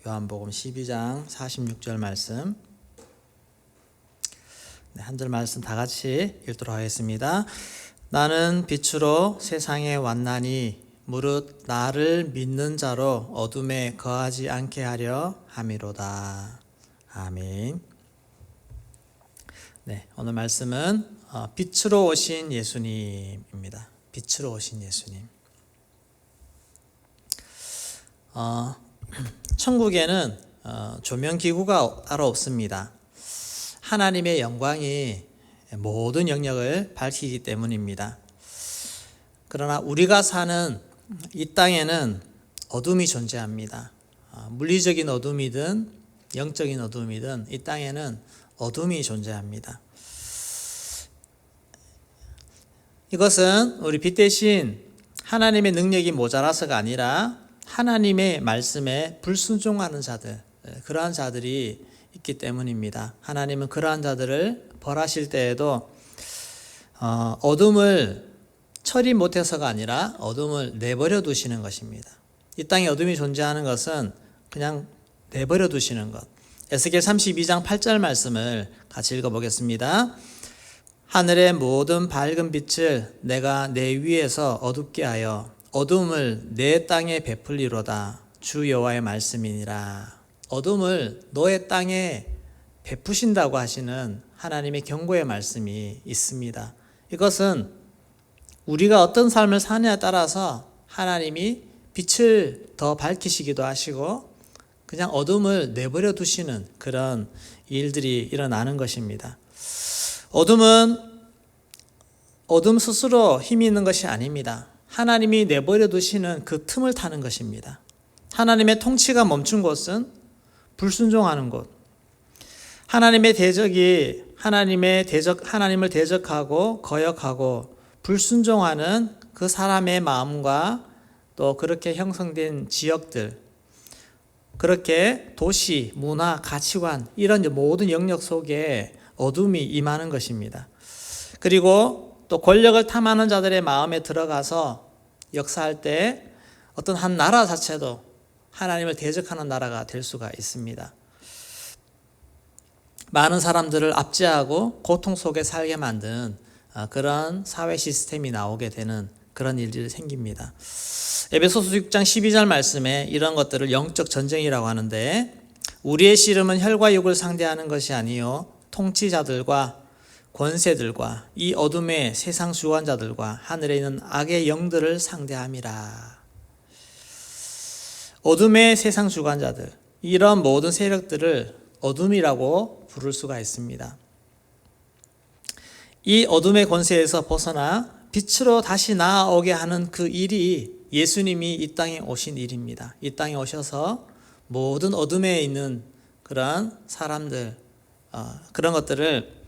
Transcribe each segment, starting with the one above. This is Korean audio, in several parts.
요한복음 12장 46절 말씀. 한 절 말씀 다 같이 읽도록 하겠습니다. 나는 빛으로 세상에 왔나니 무릇 나를 믿는 자로 어둠에 거하지 않게 하려 함이로다. 아멘. 네, 오늘 말씀은 빛으로 오신 예수님입니다. 빛으로 오신 예수님. 천국에는 조명기구가 따로 없습니다. 하나님의 영광이 모든 영역을 밝히기 때문입니다. 그러나 우리가 사는 이 땅에는 어둠이 존재합니다. 물리적인 어둠이든 영적인 어둠이든 이 땅에는 어둠이 존재합니다. 이것은 우리 빛 대신 하나님의 능력이 모자라서가 아니라 하나님의 말씀에 불순종하는 자들, 그러한 자들이 있기 때문입니다. 하나님은 그러한 자들을 벌하실 때에도 어둠을 처리 못해서가 아니라 어둠을 내버려 두시는 것입니다. 이 땅에 어둠이 존재하는 것은 그냥 내버려 두시는 것. 에스겔 32장 8절 말씀을 같이 읽어보겠습니다. 하늘의 모든 밝은 빛을 내가 내 위에서 어둡게 하여 어둠을 내 땅에 베풀리로다. 주 여호와의 말씀이니라. 어둠을 너의 땅에 베푸신다고 하시는 하나님의 경고의 말씀이 있습니다. 이것은 우리가 어떤 삶을 사느냐에 따라서 하나님이 빛을 더 밝히시기도 하시고 그냥 어둠을 내버려 두시는 그런 일들이 일어나는 것입니다. 어둠은 어둠 스스로 힘이 있는 것이 아닙니다. 하나님이 내버려 두시는 그 틈을 타는 것입니다. 하나님의 통치가 멈춘 곳은 불순종하는 곳. 하나님의 대적이 하나님을 대적하고 거역하고 불순종하는 그 사람의 마음과 또 그렇게 형성된 지역들, 그렇게 도시, 문화, 가치관 이런 모든 영역 속에 어둠이 임하는 것입니다. 그리고 또 권력을 탐하는 자들의 마음에 들어가서 역사할 때 어떤 한 나라 자체도 하나님을 대적하는 나라가 될 수가 있습니다. 많은 사람들을 압제하고 고통 속에 살게 만든 그런 사회 시스템이 나오게 되는 그런 일들이 생깁니다. 에베소서 6장 12절 말씀에 이런 것들을 영적 전쟁이라고 하는데 우리의 씨름은 혈과 육을 상대하는 것이 아니요 통치자들과 권세들과 이 어둠의 세상 주관자들과 하늘에 있는 악의 영들을 상대함이라. 어둠의 세상 주관자들, 이런 모든 세력들을 어둠이라고 부를 수가 있습니다. 이 어둠의 권세에서 벗어나 빛으로 다시 나아오게 하는 그 일이 예수님이 이 땅에 오신 일입니다. 이 땅에 오셔서 모든 어둠에 있는 그런 사람들, 그런 것들을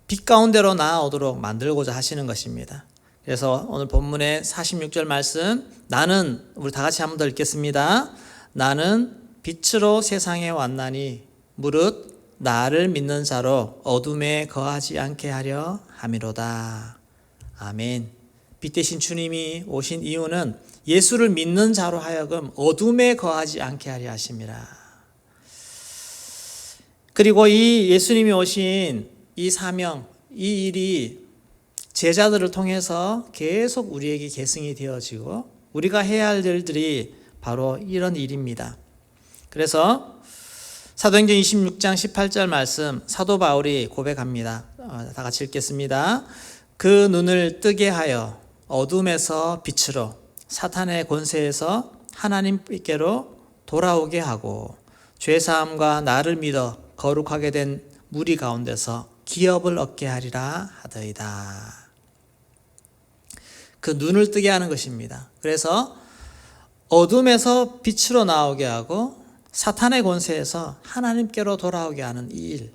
빛 가운데로 나아오도록 만들고자 하시는 것입니다. 그래서 오늘 본문의 46절 말씀, 우리 다 같이 한 번 더 읽겠습니다. 나는 빛으로 세상에 왔나니 무릇 나를 믿는 자로 어둠에 거하지 않게 하려 함이로다. 아멘. 빛 대신 주님이 오신 이유는 예수를 믿는 자로 하여금 어둠에 거하지 않게 하려 하심이라. 그리고 이 예수님이 오신 이 사명, 이 일이 제자들을 통해서 계속 우리에게 계승이 되어지고 우리가 해야 할 일들이 바로 이런 일입니다. 그래서 사도행전 26장 18절 말씀 사도 바울이 고백합니다. 다 같이 읽겠습니다. 그 눈을 뜨게 하여 어둠에서 빛으로 사탄의 권세에서 하나님께로 돌아오게 하고 죄사함과 나를 믿어 거룩하게 된 무리 가운데서 기업을 얻게 하리라 하더이다. 그 눈을 뜨게 하는 것입니다. 그래서 어둠에서 빛으로 나오게 하고 사탄의 권세에서 하나님께로 돌아오게 하는 이 일.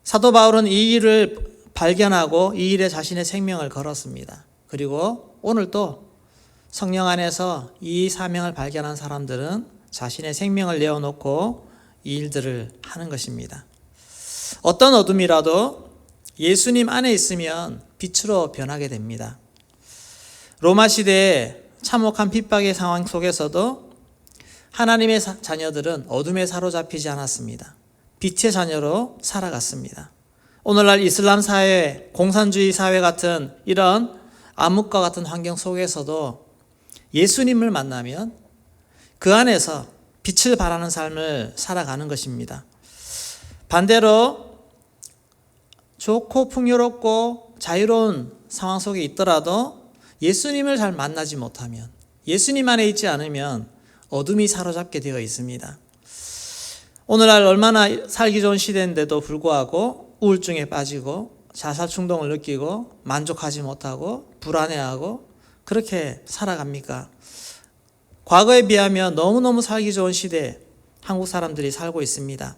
사도 바울은 이 일을 발견하고 이 일에 자신의 생명을 걸었습니다. 그리고 오늘도 성령 안에서 이 사명을 발견한 사람들은 자신의 생명을 내어놓고 이 일들을 하는 것입니다. 어떤 어둠이라도 예수님 안에 있으면 빛으로 변하게 됩니다. 로마 시대에 참혹한 핍박의 상황 속에서도 하나님의 자녀들은 어둠에 사로잡히지 않았습니다. 빛의 자녀로 살아갔습니다. 오늘날 이슬람 사회, 공산주의 사회 같은 이런 암흑과 같은 환경 속에서도 예수님을 만나면 그 안에서 빛을 발하는 삶을 살아가는 것입니다. 반대로 좋고 풍요롭고 자유로운 상황 속에 있더라도 예수님을 잘 만나지 못하면, 예수님 안에 있지 않으면 어둠이 사로잡게 되어 있습니다. 오늘날 얼마나 살기 좋은 시대인데도 불구하고 우울증에 빠지고 자살 충동을 느끼고 만족하지 못하고 불안해하고 그렇게 살아갑니까? 과거에 비하면 너무너무 살기 좋은 시대에 한국 사람들이 살고 있습니다.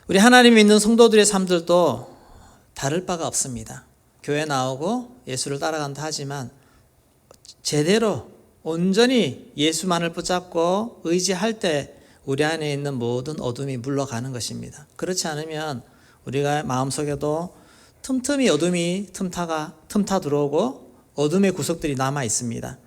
우리 하나님 믿는 성도들의 삶들도 다를 바가 없습니다. 교회 나오고 예수를 따라간다 하지만 제대로 온전히 예수만을 붙잡고 의지할 때 우리 안에 있는 모든 어둠이 물러가는 것입니다. 그렇지 않으면 우리가 마음속에도 틈틈이 어둠이 틈타 들어오고 어둠의 구석들이 남아 있습니다.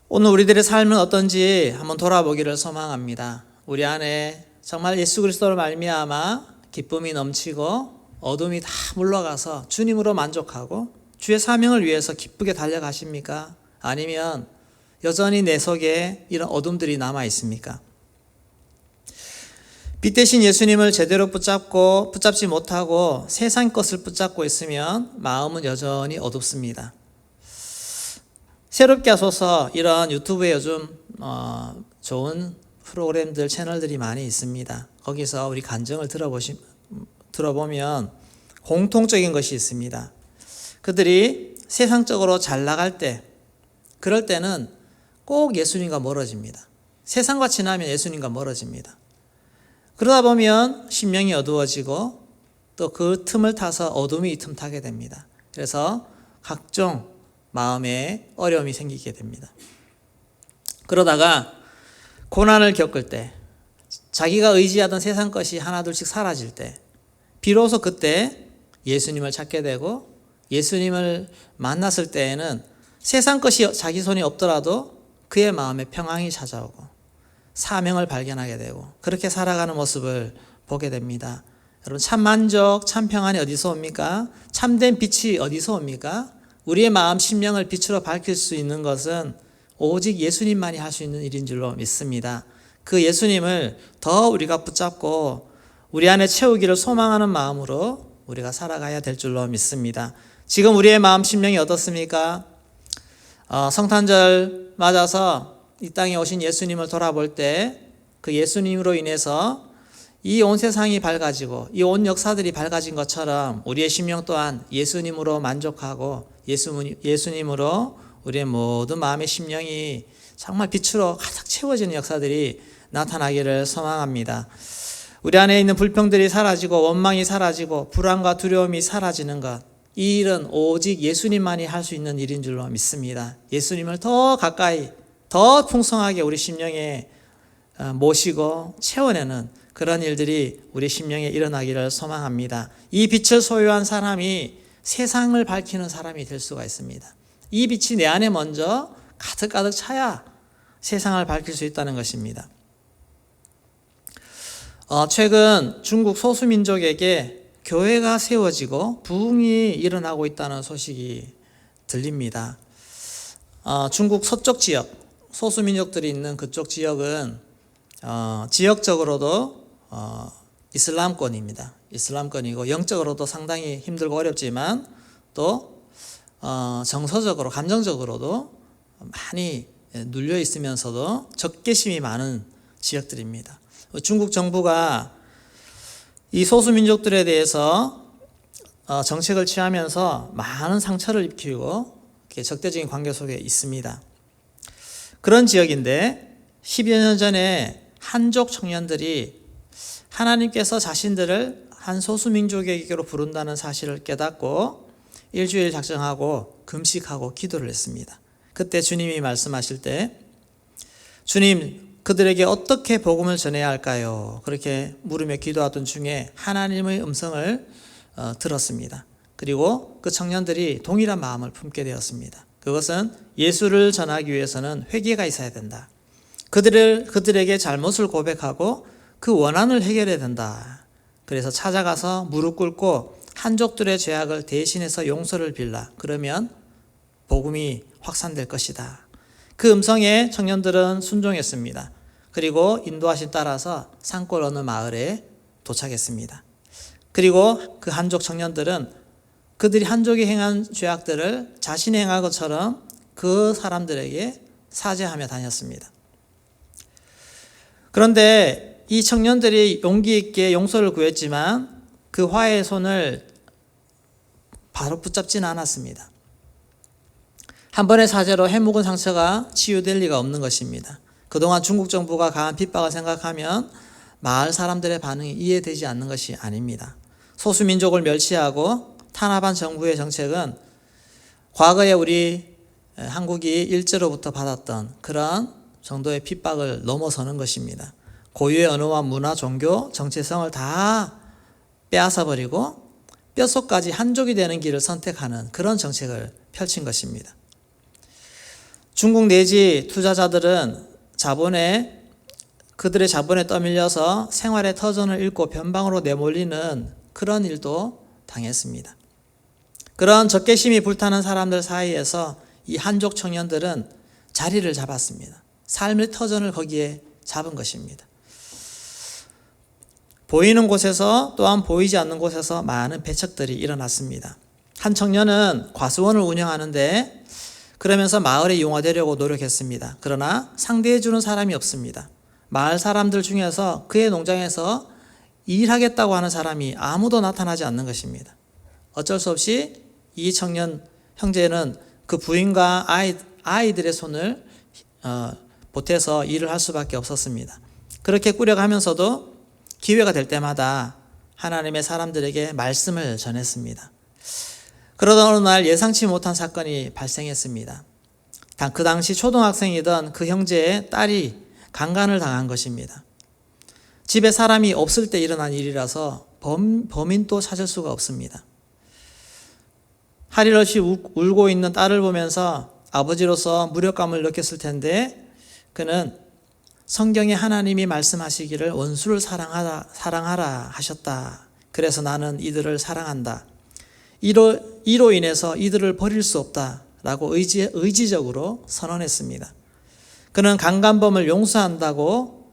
오늘 우리들의 삶은 어떤지 한번 돌아보기를 소망합니다. 우리 안에 정말 예수 그리스도로 말미암아 기쁨이 넘치고 어둠이 다 물러가서 주님으로 만족하고 주의 사명을 위해서 기쁘게 달려가십니까? 아니면 여전히 내 속에 이런 어둠들이 남아 있습니까? 빛 대신 예수님을 제대로 붙잡지 못하고 세상 것을 붙잡고 있으면 마음은 여전히 어둡습니다. 새롭게 하소서 이런 유튜브에 요즘 좋은 프로그램들, 채널들이 많이 있습니다. 거기서 우리 간증을 들어보면 공통적인 것이 있습니다. 그들이 세상적으로 잘 나갈 때, 그럴 때는 꼭 예수님과 멀어집니다. 세상과 지나면 예수님과 멀어집니다. 그러다 보면 심령이 어두워지고 또 그 틈을 타서 어둠이 틈타게 됩니다. 그래서 각종 마음에 어려움이 생기게 됩니다. 그러다가 고난을 겪을 때, 자기가 의지하던 세상 것이 하나둘씩 사라질 때, 비로소 그때 예수님을 찾게 되고 예수님을 만났을 때에는 세상 것이 자기 손에 없더라도 그의 마음에 평안이 찾아오고 사명을 발견하게 되고 그렇게 살아가는 모습을 보게 됩니다. 여러분, 참 만족, 참 평안이 어디서 옵니까? 참된 빛이 어디서 옵니까? 우리의 마음, 심령을 빛으로 밝힐 수 있는 것은 오직 예수님만이 할 수 있는 일인 줄로 믿습니다. 그 예수님을 더 우리가 붙잡고 우리 안에 채우기를 소망하는 마음으로 우리가 살아가야 될 줄로 믿습니다. 지금 우리의 마음, 심령이 어떻습니까? 성탄절 맞아서 이 땅에 오신 예수님을 돌아볼 때 그 예수님으로 인해서 이 온 세상이 밝아지고 이 온 역사들이 밝아진 것처럼 우리의 심령 또한 예수님으로 만족하고 예수님으로 우리의 모든 마음의 심령이 정말 빛으로 가득 채워지는 역사들이 나타나기를 소망합니다. 우리 안에 있는 불평들이 사라지고 원망이 사라지고 불안과 두려움이 사라지는 것, 이 일은 오직 예수님만이 할 수 있는 일인 줄로 믿습니다. 예수님을 더 가까이, 더 풍성하게 우리 심령에 모시고 채워내는 그런 일들이 우리 심령에 일어나기를 소망합니다. 이 빛을 소유한 사람이 세상을 밝히는 사람이 될 수가 있습니다. 이 빛이 내 안에 먼저 가득가득 차야 세상을 밝힐 수 있다는 것입니다. 최근 중국 소수민족에게 교회가 세워지고 부흥이 일어나고 있다는 소식이 들립니다. 중국 서쪽 지역, 소수민족들이 있는 그쪽 지역은 지역적으로도 이슬람권입니다. 이슬람권이고 영적으로도 상당히 힘들고 어렵지만 또 정서적으로, 감정적으로도 많이 눌려 있으면서도 적개심이 많은 지역들입니다. 중국 정부가 이 소수민족들에 대해서 정책을 취하면서 많은 상처를 입히고 적대적인 관계 속에 있습니다. 그런 지역인데 10여 년 전에 한족 청년들이 하나님께서 자신들을 한 소수민족에게로 부른다는 사실을 깨닫고 일주일 작정하고 금식하고 기도를 했습니다. 그때 주님이 말씀하실 때, 주님, 그들에게 어떻게 복음을 전해야 할까요? 그렇게 물으며 기도하던 중에 하나님의 음성을 들었습니다. 그리고 그 청년들이 동일한 마음을 품게 되었습니다. 그것은 예수를 전하기 위해서는 회개가 있어야 된다. 그들에게 잘못을 고백하고 그 원한을 해결해야 된다. 그래서 찾아가서 무릎 꿇고 한족들의 죄악을 대신해서 용서를 빌라. 그러면 복음이 확산될 것이다. 그 음성에 청년들은 순종했습니다. 그리고 인도하심 따라서 산골 어느 마을에 도착했습니다. 그리고 그 한족 청년들은 그들이 한족이 행한 죄악들을 자신이 행한 것처럼 그 사람들에게 사죄하며 다녔습니다. 그런데 이 청년들이 용기 있게 용서를 구했지만 그 화해의 손을 바로 붙잡지는 않았습니다. 한 번의 사죄로 해묵은 상처가 치유될 리가 없는 것입니다. 그동안 중국 정부가 가한 핍박을 생각하면 마을 사람들의 반응이 이해되지 않는 것이 아닙니다. 소수민족을 멸치하고 탄압한 정부의 정책은 과거에 우리 한국이 일제로부터 받았던 그런 정도의 핍박을 넘어서는 것입니다. 고유의 언어와 문화, 종교, 정체성을 다 빼앗아버리고 뼛속까지 한족이 되는 길을 선택하는 그런 정책을 펼친 것입니다. 중국 내지 투자자들은 그들의 자본에 떠밀려서 생활의 터전을 잃고 변방으로 내몰리는 그런 일도 당했습니다. 그런 적개심이 불타는 사람들 사이에서 이 한족 청년들은 자리를 잡았습니다. 삶의 터전을 거기에 잡은 것입니다. 보이는 곳에서 또한 보이지 않는 곳에서 많은 배척들이 일어났습니다. 한 청년은 과수원을 운영하는데 그러면서 마을에 융화되려고 노력했습니다. 그러나 상대해주는 사람이 없습니다. 마을 사람들 중에서 그의 농장에서 일하겠다고 하는 사람이 아무도 나타나지 않는 것입니다. 어쩔 수 없이 이 청년 형제는 그 부인과 아이들의 손을 보태서 일을 할 수밖에 없었습니다. 그렇게 꾸려가면서도 기회가 될 때마다 하나님의 사람들에게 말씀을 전했습니다. 그러던 어느 날 예상치 못한 사건이 발생했습니다. 그 당시 초등학생이던 그 형제의 딸이 강간을 당한 것입니다. 집에 사람이 없을 때 일어난 일이라서 범인도 찾을 수가 없습니다. 할 일 없이 울고 있는 딸을 보면서 아버지로서 무력감을 느꼈을 텐데 그는 성경에 하나님이 말씀하시기를 원수를 사랑하라 하셨다. 그래서 나는 이들을 사랑한다. 이로 인해서 이들을 버릴 수 없다라고 의지적으로 선언했습니다. 그는 강간범을 용서한다고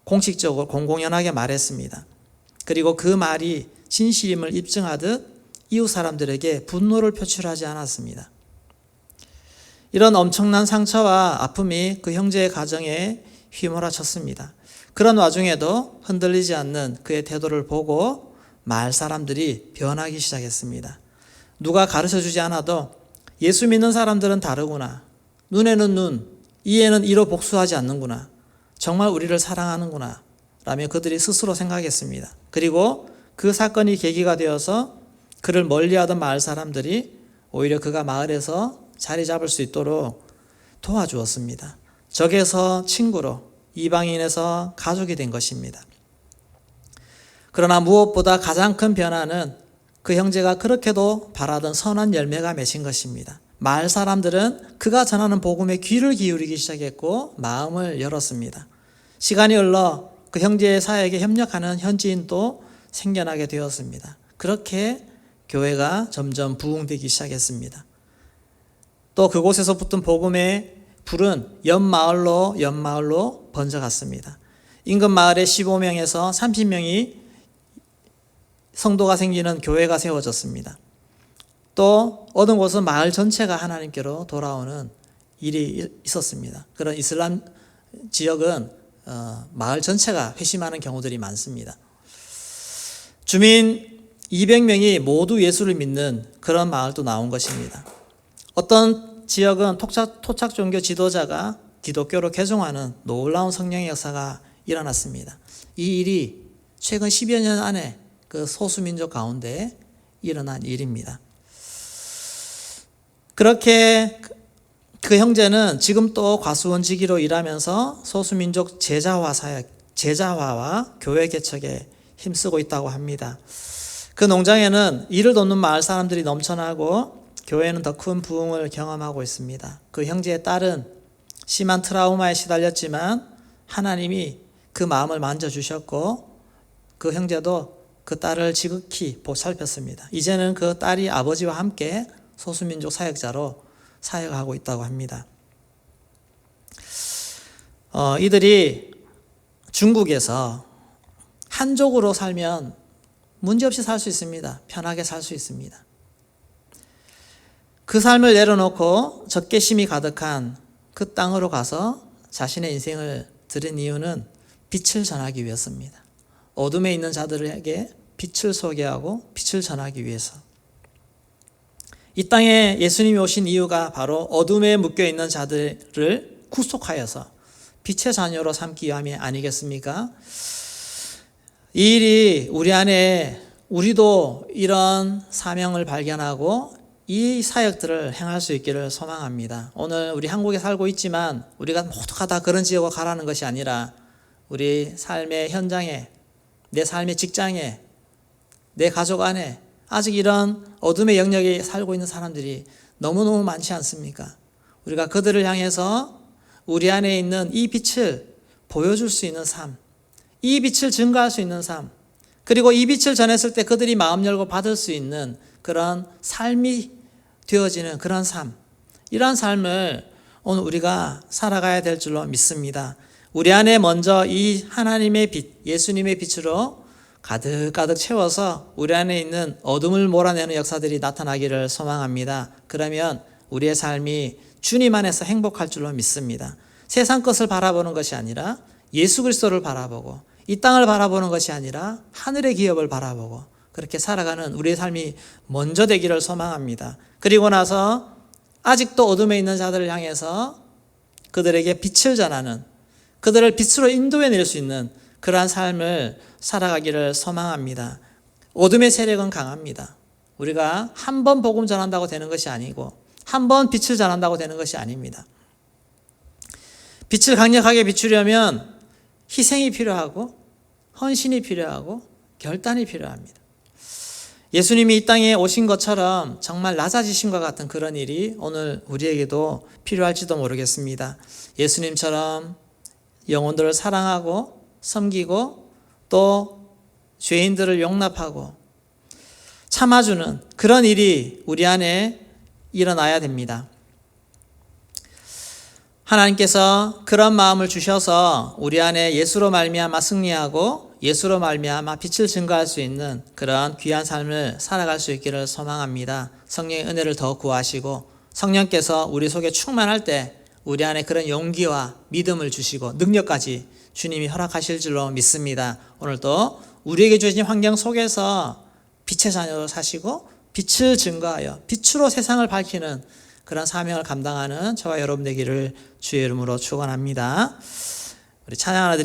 공식적으로 공공연하게 말했습니다. 그리고 그 말이 진실임을 입증하듯 이웃 사람들에게 분노를 표출하지 않았습니다. 이런 엄청난 상처와 아픔이 그 형제의 가정에 휘몰아쳤습니다. 그런 와중에도 흔들리지 않는 그의 태도를 보고 마을 사람들이 변하기 시작했습니다. 누가 가르쳐주지 않아도 예수 믿는 사람들은 다르구나. 눈에는 눈, 이에는 이로 복수하지 않는구나. 정말 우리를 사랑하는구나. 라며 그들이 스스로 생각했습니다. 그리고 그 사건이 계기가 되어서 그를 멀리하던 마을 사람들이 오히려 그가 마을에서 자리 잡을 수 있도록 도와주었습니다. 적에서 친구로, 이방인에서 가족이 된 것입니다. 그러나 무엇보다 가장 큰 변화는 그 형제가 그렇게도 바라던 선한 열매가 맺힌 것입니다. 마을 사람들은 그가 전하는 복음에 귀를 기울이기 시작했고 마음을 열었습니다. 시간이 흘러 그 형제의 사역에 협력하는 현지인도 생겨나게 되었습니다. 그렇게 교회가 점점 부흥되기 시작했습니다. 또 그곳에서 붙은 복음의 불은 옆마을로 번져갔습니다. 인근 마을에 15명에서 30명이 성도가 생기는 교회가 세워졌습니다. 또 어느 곳은 마을 전체가 하나님께로 돌아오는 일이 있었습니다. 그런 이슬람 지역은 마을 전체가 회심하는 경우들이 많습니다. 주민 200명이 모두 예수를 믿는 그런 마을도 나온 것입니다. 어떤 지역은 토착 종교 지도자가 기독교로 개종하는 놀라운 성령의 역사가 일어났습니다. 이 일이 최근 10여 년 안에 그 소수민족 가운데 일어난 일입니다. 그렇게 그 형제는 지금 또 과수원지기로 일하면서 소수민족 제자화와 교회 개척에 힘쓰고 있다고 합니다. 그 농장에는 이를 돕는 마을 사람들이 넘쳐나고 교회는 더 큰 부흥을 경험하고 있습니다. 그 형제의 딸은 심한 트라우마에 시달렸지만 하나님이 그 마음을 만져주셨고 그 형제도 그 딸을 지극히 보살폈습니다. 이제는 그 딸이 아버지와 함께 소수민족 사역자로 사역하고 있다고 합니다. 이들이 중국에서 한족으로 살면 문제없이 살 수 있습니다. 편하게 살 수 있습니다. 그 삶을 내려놓고 적개심이 가득한 그 땅으로 가서 자신의 인생을 드린 이유는 빛을 전하기 위해서입니다. 어둠에 있는 자들에게 빛을 소개하고 빛을 전하기 위해서. 이 땅에 예수님이 오신 이유가 바로 어둠에 묶여있는 자들을 구속하여서 빛의 자녀로 삼기 위함이 아니겠습니까? 이 일이 우리 안에 우리도 이런 사명을 발견하고 이 사역들을 행할 수 있기를 소망합니다. 오늘 우리 한국에 살고 있지만 우리가 모두가 다 그런 지역으로 가라는 것이 아니라 우리 삶의 현장에, 내 삶의 직장에, 내 가족 안에 아직 이런 어둠의 영역에 살고 있는 사람들이 너무너무 많지 않습니까? 우리가 그들을 향해서 우리 안에 있는 이 빛을 보여줄 수 있는 삶, 이 빛을 증거할 수 있는 삶, 그리고 이 빛을 전했을 때 그들이 마음 열고 받을 수 있는 그런 삶이 되어지는 그런 삶, 이러한 삶을 오늘 우리가 살아가야 될 줄로 믿습니다. 우리 안에 먼저 이 하나님의 빛, 예수님의 빛으로 가득가득 채워서 우리 안에 있는 어둠을 몰아내는 역사들이 나타나기를 소망합니다. 그러면 우리의 삶이 주님 안에서 행복할 줄로 믿습니다. 세상 것을 바라보는 것이 아니라 예수 그리스도를 바라보고 이 땅을 바라보는 것이 아니라 하늘의 기업을 바라보고 그렇게 살아가는 우리의 삶이 먼저 되기를 소망합니다. 그리고 나서 아직도 어둠에 있는 자들을 향해서 그들에게 빛을 전하는, 그들을 빛으로 인도해낼 수 있는 그러한 삶을 살아가기를 소망합니다. 어둠의 세력은 강합니다. 우리가 한 번 복음 전한다고 되는 것이 아니고 한 번 빛을 전한다고 되는 것이 아닙니다. 빛을 강력하게 비추려면 희생이 필요하고 헌신이 필요하고 결단이 필요합니다. 예수님이 이 땅에 오신 것처럼 정말 낮아지심과 같은 그런 일이 오늘 우리에게도 필요할지도 모르겠습니다. 예수님처럼 영혼들을 사랑하고 섬기고 또 죄인들을 용납하고 참아주는 그런 일이 우리 안에 일어나야 됩니다. 하나님께서 그런 마음을 주셔서 우리 안에 예수로 말미암아 승리하고 예수로 말미암아 빛을 증거할 수 있는 그런 귀한 삶을 살아갈 수 있기를 소망합니다. 성령의 은혜를 더 구하시고 성령께서 우리 속에 충만할 때 우리 안에 그런 용기와 믿음을 주시고 능력까지 주님이 허락하실 줄로 믿습니다. 오늘도 우리에게 주신 환경 속에서 빛의 자녀로 사시고 빛을 증거하여 빛으로 세상을 밝히는 그런 사명을 감당하는 저와 여러분 되기를 주의 이름으로 축원합니다. 우리 찬양 하나 드리겠습니다.